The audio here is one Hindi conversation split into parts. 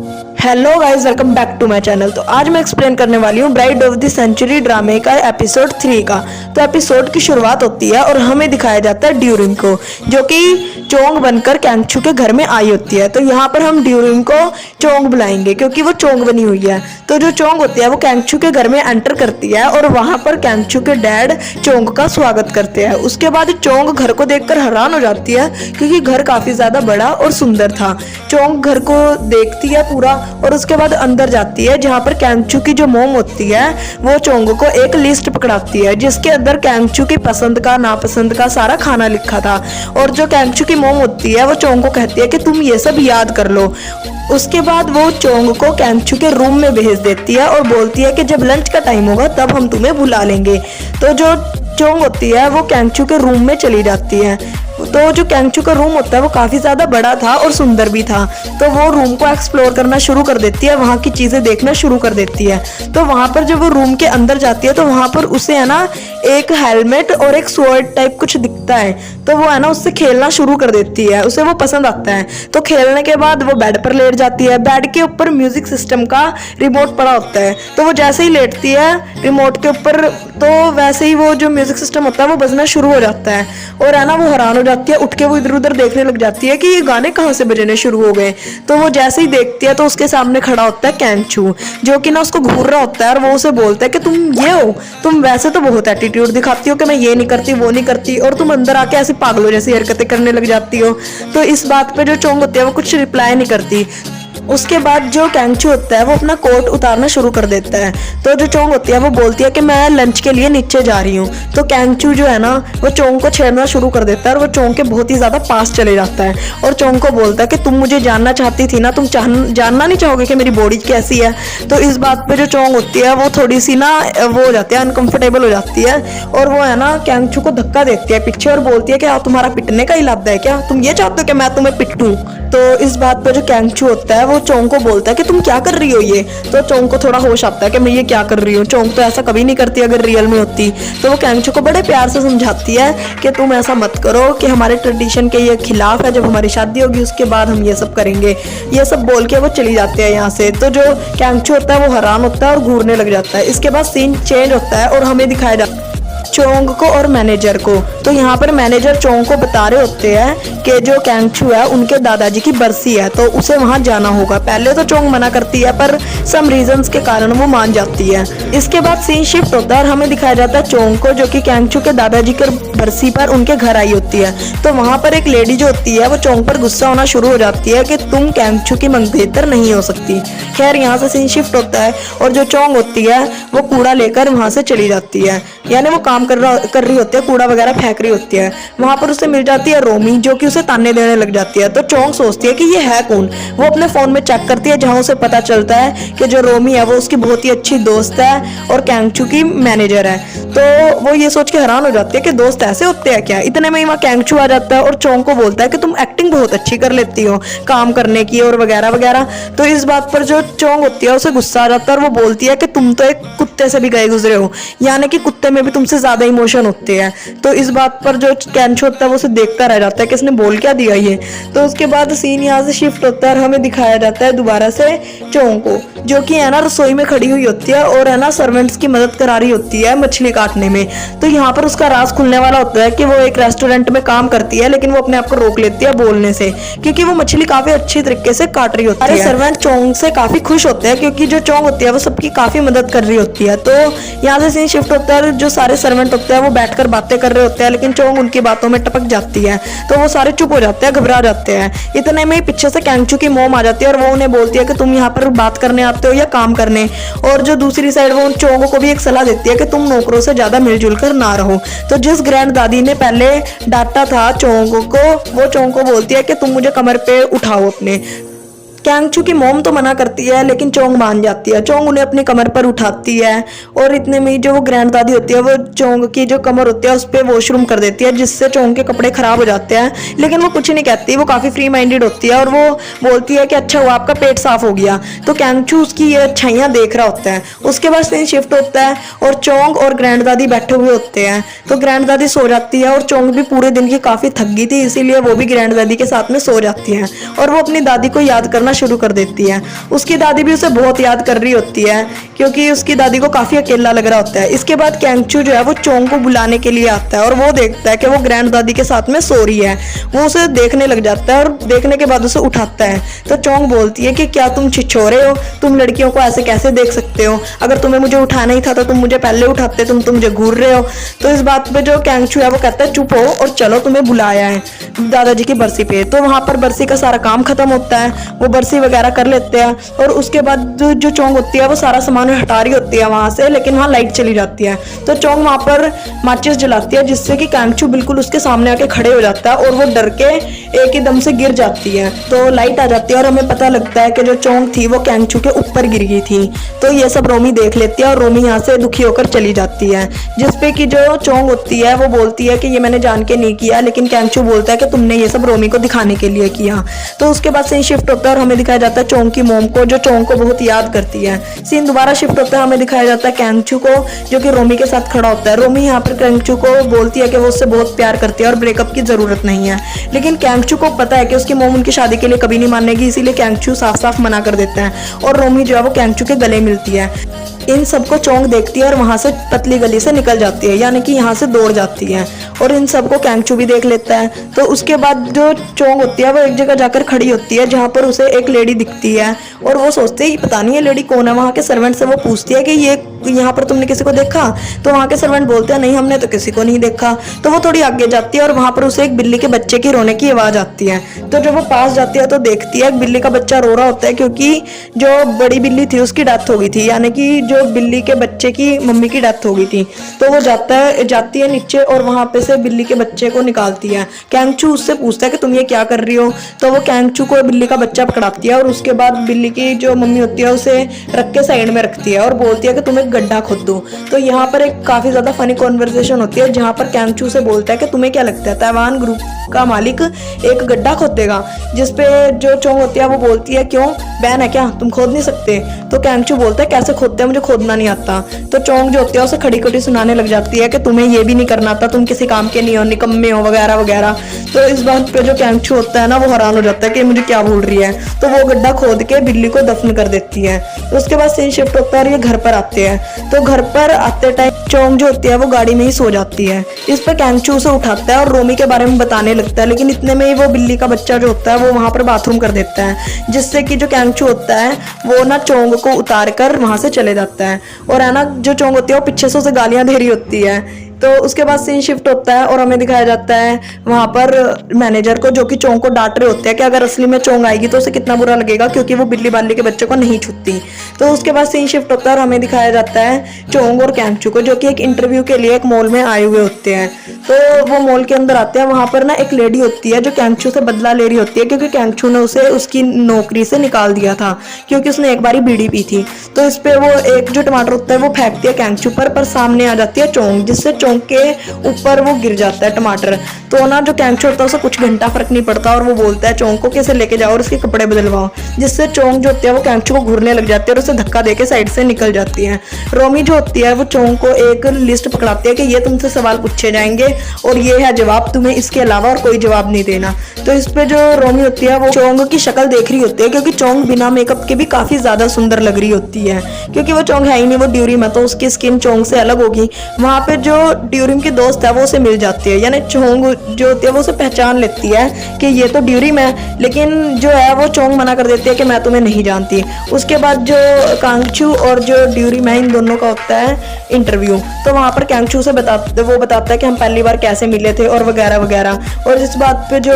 Hello guys, welcome back to my channel. तो आज मैं एक्सप्लेन करने वाली हूँ ब्राइड ऑफ द सेंचुरी ड्रामे का एपिसोड 3 का। तो एपिसोड की शुरुआत होती है और हमें दिखाया जाता है ड्यूरिंग को, जो कि चोंग बनकर कैंगचू के घर में आई होती है। तो यहाँ पर हम ड्यूरिंग को चोंग बुलाएंगे क्योंकि वो चोंग बनी हुई है। तो जो चोंग होती है वो कैंगचू के घर में एंटर करती है और वहाँ पर कैंगचू के डैड चोंग का स्वागत करते हैं। उसके बाद चोंग घर को देखकर हैरान हो जाती है क्योंकि घर काफी ज्यादा बड़ा और सुंदर था। चोंग घर को देखती है पूरा और उसके बाद अंदर जाती है, जहाँ पर कैंगचू की जो मोम होती है वो चोंग को एक लिस्ट पकड़ाती है जिसके अंदर कैंगचू की पसंद का नापसंद का सारा खाना लिखा था। और जो कैंगचू की मोम होती है वो चोंग को कहती है कि तुम ये सब याद कर लो। उसके बाद वो चोंग को कैंगचू के रूम में भेज देती है और बोलती है कि जब लंच का टाइम होगा तब हम तुम्हें बुला लेंगे। तो जो चोंग होती है वो कैंगचू के रूम में चली जाती है। तो जो कैंगचू का रूम होता है वो काफी ज्यादा बड़ा था और सुंदर भी था। तो वो रूम को एक्सप्लोर करना शुरू कर देती है, वहां की चीजें देखना शुरू कर देती है। तो वहां पर जब वो रूम के अंदर जाती है तो वहां पर उसे है ना एक हेलमेट और एक स्वॉर्ड टाइप कुछ दिखता है। तो वो है ना उससे खेलना शुरू कर देती है, उसे वो पसंद आता है। तो खेलने के बाद वो बेड पर लेट जाती है। बेड के ऊपर म्यूजिक सिस्टम का रिमोट पड़ा होता है। तो वो जैसे ही लेटती है रिमोट के ऊपर, तो वैसे ही वो जो म्यूजिक सिस्टम होता है वो बजना शुरू हो जाता है। और है ना वो हैरान हो जाती है, उठ के वो इधर उधर देखने लग जाती है कि ये गाने कहाँ से बजने शुरू हो गए। तो वो जैसे ही देखती है तो उसके सामने खड़ा होता है कैंगचू, जो कि ना उसको घूर रहा होता है। और वो उसे बोलता है कि तुम ये हो, तुम वैसे तो बहुत एटीट्यूड दिखाती हो कि मैं ये नहीं करती वो नहीं करती, और तुम अंदर आके ऐसे पागलों जैसी हरकतें करने लग जाती हो। तो इस बात पे जो चोंग होती है वो कुछ रिप्लाई नहीं करती। उसके बाद जो कैंगचू होता है वो अपना कोट उतारना शुरू कर देता है। तो जो चोंग होती है वो बोलती है कि मैं लंच के लिए नीचे जा रही हूँ। तो कैंगचू जो है ना वो चोंग को छेड़ना शुरू कर देता है और वो चोंग के बहुत ही ज्यादा पास चले जाता है और चोंग को बोलता है कि तुम मुझे जानना चाहती थी ना, तुम जानना नहीं चाहोगे कि मेरी बॉडी कैसी है। तो इस बात पे जो चोंग होती है वो थोड़ी सी ना वो हो जाती है, अनकंफर्टेबल हो जाती है। और वो है ना कैंगचू को धक्का देती है पीछे और बोलती है कि तुम्हारा पिटने का इरादा है क्या, तुम ये चाहते हो कि मैं तुम्हें पिटूं। तो इस बात पे जो कैंगचू होता है वो चोंग को बोलता है कि तुम क्या कर रही हो ये। तो चोंग को थोड़ा होश आता है कि मैं ये क्या कर रही हूँ। चोंग तो ऐसा कभी नहीं करती अगर रियल में होती। तो वो कैंगचू को बड़े प्यार से समझाती है कि तुम ऐसा मत करो, कि हमारे ट्रेडिशन के ये खिलाफ है, जब हमारी शादी होगी उसके बाद हम ये सब करेंगे। ये सब बोल के वो चली जाती है यहाँ से। तो जो कैंगचू होता है वो हैरान होता है और घूरने लग जाता है। इसके बाद सीन चेंज होता है और हमें दिखाया जाता है चोंग को और मैनेजर को। तो यहाँ पर मैनेजर चोंग को बता रहे होते हैं कि जो कैंगचू है उनके दादाजी की बरसी है तो उसे वहां जाना होगा। पहले तो चोंग मना करती है पर सम रीजंस के कारण वो मान जाती है। इसके बाद सीन शिफ्ट होता है और हमें दिखाया जाता है चोंग को, जो कि कैंगचू के दादाजी की बरसी पर उनके घर आई होती है। तो वहां पर एक लेडी जो होती है वो चोंग पर गुस्सा होना शुरू हो जाती है कि तुम कैंगचू की मंगेतर नहीं हो सकती। खैर यहाँ से सीन शिफ्ट होता है और जो चोंग होती है वो कूड़ा लेकर वहां से चली जाती है, यानी वो काम कर रही होती है, कूड़ा वगैरह फेंक रही होती है। वहां पर उसे मिल जाती है रोमी, जो कि उसे ताने देने लग जाती है। तो चोंग सोचती है कि ये है कौन। वो अपने फोन में चेक करती है जहां उसे पता चलता है कि जो रोमी है वो उसकी बहुत ही अच्छी दोस्त है और कैंगचू की मैनेजर है। तो वो ये सोच के हैरान हो जाती है कि दोस्त ऐसे होते हैं क्या। इतने में ही वहाँ कैंगचू आ जाता है और चोंग को बोलता है कि तुम एक्टिंग बहुत अच्छी कर लेती हो काम करने की और वगैरह वगैरह। तो इस बात पर जो चोंग होती है उसे गुस्सा आ जाता है और वो बोलती है कि तुम तो एक कुत्ते से भी गए गुजरे हो, यानी कि कुत्ते में भी तुमसे ज्यादा इमोशन होते हैं। तो इस बात पर जो कैंगचू होता है वो उसे देखता रह जाता है कि इसने बोल क्या दिया ये। तो उसके बाद सीन यहाँ से शिफ्ट होता है और हमें दिखाया जाता है दोबारा से चोंग को, जो कि है ना रसोई में खड़ी हुई होती है और है ना सर्वेंट्स की मदद करा रही होती है मछली काटने में। तो यहाँ पर उसका राज खुलने वाला होता है कि वो एक रेस्टोरेंट में काम करती है, लेकिन वो अपने आप को रोक लेती है बोलने से क्योंकि वो मछली काफी अच्छी तरीके से काट रही होती है। सर्वेंट चोंग से काफी खुश होते हैं क्योंकि जो चोंग होती है वो सबकी काफी मदद कर रही होती है। तो यहाँ से सीन शिफ्ट होता है, जो सारे सर्वेंट होते हैं वो बैठकर बातें कर रहे होते हैं, लेकिन चोंग उनकी बातों में टपक जाती है। तो वो सारे चुप हो जाते हैं, घबरा जाते हैं। इतने में पीछे से कैंगचू की मोम आ जाती है और वो उन्हें बोलती है कि तुम यहाँ पर बात करने आते हो या काम करने। और जो दूसरी साइड वो उन चोंग को भी एक सलाह देती है कि तुम नौकरों से ज्यादा मिलजुल कर ना रहो। तो जिस ग्रैंड दादी ने पहले डांटा था चोंग को, वो चोंग को बोलती है कि तुम मुझे कमर पे उठाओ अपने। कैंगचू की मोम तो मना करती है लेकिन चोंग मान जाती है। चोंग उन्हें अपनी कमर पर उठाती है और इतने में ही जो वो ग्रैंड दादी होती है वो चोंग की जो कमर होती है उस पर वॉशरूम कर देती है, जिससे चोंग के कपड़े खराब हो जाते हैं। लेकिन वो कुछ नहीं कहती, वो काफी फ्री माइंडेड होती है और वो बोलती है कि अच्छा हुआ आपका पेट साफ हो गया। तो कैंगचू उसकी ये अच्छाइयां देख रहा होता है। उसके बाद सीन शिफ्ट होता है और चोंग और ग्रैंड दादी बैठे हुए होते हैं। तो ग्रैंड दादी सो जाती है और चोंग भी पूरे दिन की काफी थक गई थी, इसीलिए वो भी ग्रैंड दादी के साथ में सो जाती है और वो अपनी दादी को याद करना रोना शुरू कर देती है। उसकी दादी भी उसे बहुत याद कर रही होती है क्योंकि उसकी दादी को काफी अकेला लग रहा होता है। इसके बाद कैंगचू जो है वो चोंग को बुलाने के लिए आता है और वो देखता है कि वो ग्रैंड दादी के साथ में सो रही है। वो उसे देखने लग जाता है और देखने के बाद उसे उठाता है। तो चोंग बोलती है कि क्या तुम छिछोरे हो, तुम लड़कियों को ऐसे कैसे देख सकते हो, अगर तुम्हें मुझे उठाना ही था तो तुम मुझे पहले उठाते, तुम तो मुझे घूर रहे हो। तो इस बात पे जो कैंगचू है वो कहता है चुप हो और चलो, तुम्हें बुलाया है दादाजी की बरसी पे। तो वहां पर बरसी का सारा काम खत्म होता है, वो बरसी वगैरह कर लेते हैं और उसके बाद जो चोंग होती है वो सारा सामान हटा रही होती है वहां से, लेकिन वहां लाइट चली जाती है। तो चोंग वहां पर माचिस जलाती है जिससे कि कैंगचू बिल्कुल उसके सामने आके खड़े हो जाता है और वो डर के एक ही दम से गिर जाती है। तो लाइट आ जाती है और हमें पता लगता है कि जो चोंग थी वो कैंगचू के ऊपर गिर गई थी। तो ये सब रोमी देख लेती है और रोमी यहाँ से दुखी होकर चली जाती है, जिसपे कि जो चोंग होती है वो बोलती है कि ये मैंने जान के नहीं किया, लेकिन कैंगचू बोलता है कि तुमने ये सब रोमी को दिखाने के लिए किया। तो उसके बाद सीन शिफ्ट होता है और हमें दिखाया जाता है चोंग की मोम को, जो चोंग को बहुत याद करती है। सीन दोबारा शिफ्ट होता है, हमें दिखाया जाता है कैंगचू को जो कि रोमी के साथ खड़ा होता है। रोमी यहाँ पर कैंगचू को बोलती है कि वो उससे बहुत प्यार करती है और ब्रेकअप की जरूरत नहीं है, लेकिन कैंगचू को पता है कि उसकी मोम उनकी शादी के लिए कभी नहीं मानेगी, इसीलिए कैंगचू साफ साफ मना कर देता है और रोमी जो है वो कैंगचू के गले मिलती है। इन सबको चोंग देखती है और वहां से पतली गली से निकल जाती है, यानी कि यहाँ से दौड़ जाती है और इन सबको कैंगचू भी देख लेता है। तो उसके बाद जो चोंग होती है वो एक जगह जाकर खड़ी होती है जहाँ पर उसे एक लेडी दिखती है और वो सोचती है पता नहीं ये लेडी कौन है। वहाँ के सर्वेंट से वो पूछती है कि ये यहाँ पर तुमने किसी को देखा? तो वहाँ के सर्वेंट बोलते हैं नहीं, हमने तो किसी को नहीं देखा। तो वो थोड़ी आगे जाती है और वहाँ पर उसे एक बिल्ली के बच्चे की रोने की आवाज आती है। तो जब वो पास जाती है तो देखती है बिल्ली का बच्चा रो रहा होता है क्योंकि जो बड़ी बिल्ली थी उसकी डेथ हो गई थी, यानी कि जो बिल्ली के बच्चे की मम्मी की डेथ हो गई थी। तो वो जाती है नीचे और वहां पे से बिल्ली के बच्चे को निकालती है। कैंगचू उससे पूछता है कि तुम ये क्या कर रही हो? तो वो कैंगचू को बिल्ली का बच्चा पकड़ाती है और उसके बाद बिल्ली की जो मम्मी होती है उसे रख के साइड में रखती है और बोलती है कि तुम एक गड्ढा खोद दो। तो यहाँ पर एक काफी ज्यादा फनी कॉन्वर्सेशन होती है जहाँ पर कैंगचू से बोलता है कि तुम्हें क्या लगता है ताइवान ग्रुप का मालिक एक गड्ढा खोद देगा? जिसपे जो चोंग होती है वो बोलती है क्यों, बैन है क्या, तुम खोद नहीं सकते? तो कैंगचू बोलता है कैसे खोदते हैं, मुझे खोदना नहीं आता। तो चोंग जो होती है उसे खड़ी खड़ी सुनाने लग जाती है कि तुम्हें ये भी नहीं करना आता, तुम किसी काम के नहीं हो, निकम्मे हो वगैरह वगैरह। तो इस बात पे जो कैंगचू होता है ना वो हैरान हो जाता है कि मुझे क्या बोल रही है। तो वो गड्ढा खोद के बिल्ली को दफन कर देती है। उसके बाद सीन शिफ्ट होता है और ये घर पर आते हैं। तो घर पर आते टाइम चोंग जो होती है वो गाड़ी में ही सो जाती है। इस पर कैंगचू उसे उठाता है और रोमी के बारे में बताने लगता है, लेकिन इतने में ही वो बिल्ली का बच्चा जो होता है वो वहां पर बाथरूम कर देता है, जिससे कि जो कैंगचू होता है वो ना चोंग को उतार कर वहां से चले जाता है। और है ना जो चोंग होती है वो पीछे से उसे गालियां दे रही होती है। तो उसके बाद सीन शिफ्ट होता है और हमें दिखाया जाता है वहां पर मैनेजर को जो कि चोंग को डांट रहे होते हैं कि अगर असली में चोंग आएगी तो उसे कितना बुरा लगेगा क्योंकि वो बिल्ली बाली के बच्चे को नहीं छूती। तो उसके बाद सीन शिफ्ट होता है और हमें दिखाया जाता है चोंग और कैंगचू को जो कि एक इंटरव्यू के लिए एक मॉल में आए हुए होते हैं। तो वो मॉल के अंदर आते हैं, वहां पर ना एक लेडी होती है जो कैंगचू से बदला ले रही होती है क्योंकि कैंगचू ने उसे उसकी नौकरी से निकाल दिया था क्योंकि उसने एक बारी बीड़ी पी थी। तो इस पे वो एक जो टमाटर होता है वो फेंकती है कैंगचू पर सामने आ जाती है चोंग, जिससे चोंग के ऊपर वो गिर जाता है टमाटर। तो ना जो कैंगचू होता है उसे कुछ घंटा फर्क नहीं पड़ता और वो बोलता है चोंग को कैसे लेके जाओ और उसके कपड़े बदलवाओ, जिससे चोंग जो होती है वो कैंगचू को घूरने लग जाती है और उसे धक्का देके साइड से निकल जाती है। रोमी जो होती है वो चोंग को एक लिस्ट पकड़ाती है कि ये तुमसे सवाल पूछे जाएंगे और ये है जवाब, तुम्हें इसके अलावा और कोई जवाब नहीं देना। तो इस पे जो रोमी होती है वो चोंग की शक्ल देख रही होती है क्योंकि चोंग बिना मेकअप के भी काफी ज्यादा सुंदर लग रही होती है, क्योंकि वो चोंग है ही नहीं, वो ड्यूरिम है तो उसकी स्किन चोंग से अलग होगी। वहां पे जो ड्यूरिम की दोस्त है वो उसे मिल जाती है, यानी चोंग जो होती है वो उसे पहचान लेती है कि ये तो ड्यूरिम है, लेकिन जो है वो चोंग मना कर देती है कि मैं तुम्हें नहीं जानती। उसके बाद जो कैंगचू और जो ड्यूरिम है इन दोनों का होता है इंटरव्यू। तो वहां पर कैंगचू से वो बताता है कि हम पहली बार कैसे मिले थे और वगैरह वगैरह। और इस बात पे जो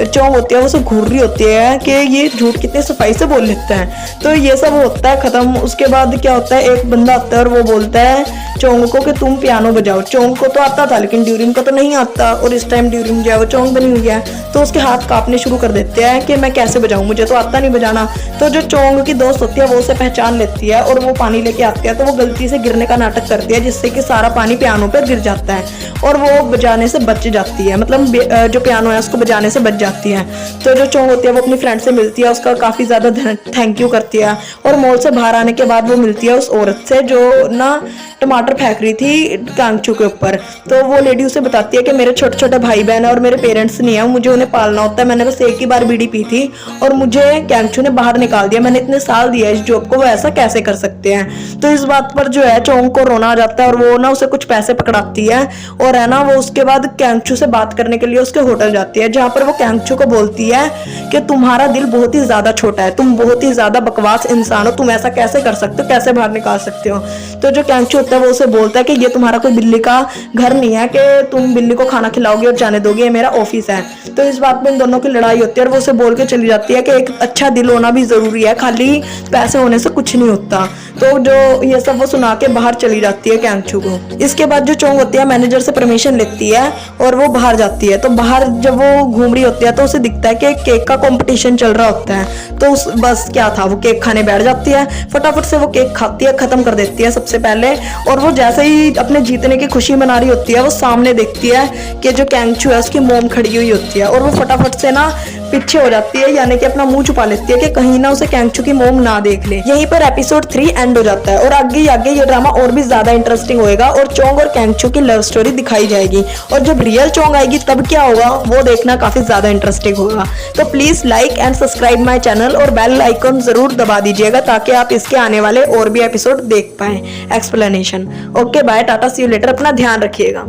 चोंग होती है वो उसे घूर रही होती है कि ये झूठ कितनी सफाई से बोल लेता है। तो ये सब होता है खत्म। उसके बाद क्या होता है, एक बंदा आता है और वो बोलता है चोंग को कि तुम पियानो बजाओ। चोंग को तो आता था लेकिन ड्यूरिम को तो नहीं आता, और इस टाइम ड्यूरिम जो है वो चोंग बनी हुई है तो उसके हाथ कांपने शुरू कर देते हैं कि मैं कैसे बजाऊं, मुझे तो आता नहीं बजाना। तो जो चोंग की दोस्त होती है वो उसे पहचान लेती है और वो पानी लेके आती है, तो वो गलती से गिरने का नाटक करती है जिससे कि सारा पानी पियानो पर गिर जाता है और वो बजाने से बच जाती है, मतलब जो पियानो है उसको बजाने से बच जाती है। तो जो चोंग होती है वो अपनी फ्रेंड से मिलती है, उसका काफी ज्यादा थैंक यू करती है और मॉल से बाहर आने के बाद वो मिलती है उस औरत से जो ना टमाटर फेंक रही थी कैंगचू के ऊपर। तो वो लेडी उसे बताती है कि मेरे छोटे छोटे भाई बहन है और मेरे पेरेंट्स नहीं है, मुझे उन्हें पालना होता है, मैंने बस एक ही बार बीड़ी पी थी और मुझे कैंगचू ने बाहर निकाल दिया, मैंने इतने साल दिया इस जॉब को, वो ऐसा कैसे कर सकते हैं। तो इस बात पर जो है चोंग को रोना आ जाता है और वो ना उसे कुछ पैसे पकड़ाती है और है ना वो उसके बाद कैंगचू से बात करने के लिए उसके होटल जाती है, जहां पर वो कैंगचू को बोलती है कि तुम्हारा दिल बहुत ही ज्यादा छोटा है, तुम बहुत ही ज्यादा बकवास इंसान हो, तुम ऐसा कैसे कर सकते हो, कैसे बाहर निकाल सकते हो। तो जो कैंगचू होता है वो उसे बोलता है कि ये तुम्हारा कोई बिल्ली का घर नहीं है कि तुम बिल्ली को खाना खिलाओगे और जाने दोगे, ये मेरा ऑफिस है। तो इस बात में इन दोनों की लड़ाई होती है और वो उसे बोल के चली जाती है कि एक अच्छा दिल होना भी जरूरी है, खाली पैसे होने से कुछ नहीं होता। तो जो ये सब वो सुना के बाहर चली जाती है कैंगचू को। इसके बाद जो चोंग होती है मैनेजर से परमिशन लेती है और वो बाहर जाती है। तो बाहर जब वो घूम रही होती है तो उसे दिखता है कि केक का कंपटीशन चल रहा होता है। तो उस बस क्या था, वो केक खाने बैठ जाती है, फटाफट से वो केक खाती है, खत्म कर देती है सबसे पहले। और वो जैसे ही अपने जीतने की खुशी मना रही होती है वो सामने देखती है कि जो कैंगचू है उसकी मोम खड़ी हुई होती है और वो फटाफट से ना पीछे हो जाती है, यानी कि अपना मुंह छुपा लेती है कि कहीं ना उसे कैंगचू की मोम ना देख ले। यहीं पर एपिसोड 3 एंड हो जाता है और आगे आगे ये ड्रामा और भी ज्यादा इंटरेस्टिंग होएगा और चोंग और कैंगचू की लव स्टोरी दिखाई जाएगी। और जब रियल चोंग आएगी तब क्या होगा वो देखना काफी ज्यादा इंटरेस्टिंग होगा। तो please like and subscribe my channel और बेल आइकन जरूर दबा दीजिएगा ताकि आप इसके आने वाले और भी एपिसोड देख पाए explanation. Okay bye, tata, see you later, अपना ध्यान रखिएगा।